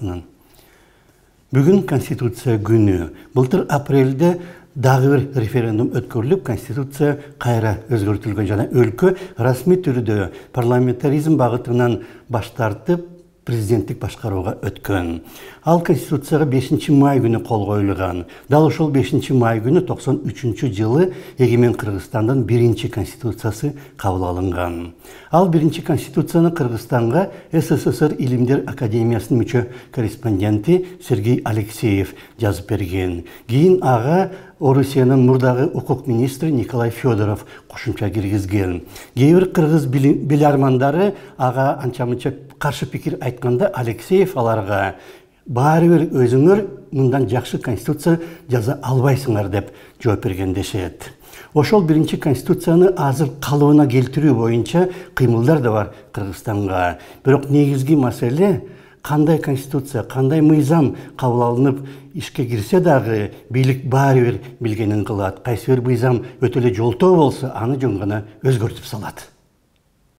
бағытынан. Бүгін Конституция күні. Былтыр апрельде дағы бір референдум өткөрүлүп, Конституция кайра өзгөртүлгөн жана өлкө расмий түрдө парламентаризм багытынан баш тартып президенттик башкарууга өткөн. Ал Конституцияга 5 май күнү кол коюлган. Дал ошол 5 май күнү 93-жылы эгемен Кыргызстандын биринчи конституциясы кабыл алынган. Ал биринчи конституцияны Кыргызстанга СССР Илимдер академиясынын мүчө корреспонденти Сергей Алексеев жазып берген. Кийин ага Орусиянын мурдагы укук министри Николай Федоров кошумча киргизген. Кээ бир кыргыз билармандары ага анча-мынча каршы пикир айтканда, Алексеев аларга баары бир өзүңөр мындан жакшы конституция жаза албайсыңар деп жооп берген дешет. Ошол биринчи конституцияны азыр калыбына келтирүү боюнча кыймылдар да бар Кыргызстанга. Бирок негизги маселе кандай конституция, кандай мыйзам кабыл алынып ишке кирсе дагы бийлик баары бир билгенин кылат. Кайсы бир мыйзам өтө эле жолтоо болсо, аны жөн гана өзгөртүп салат.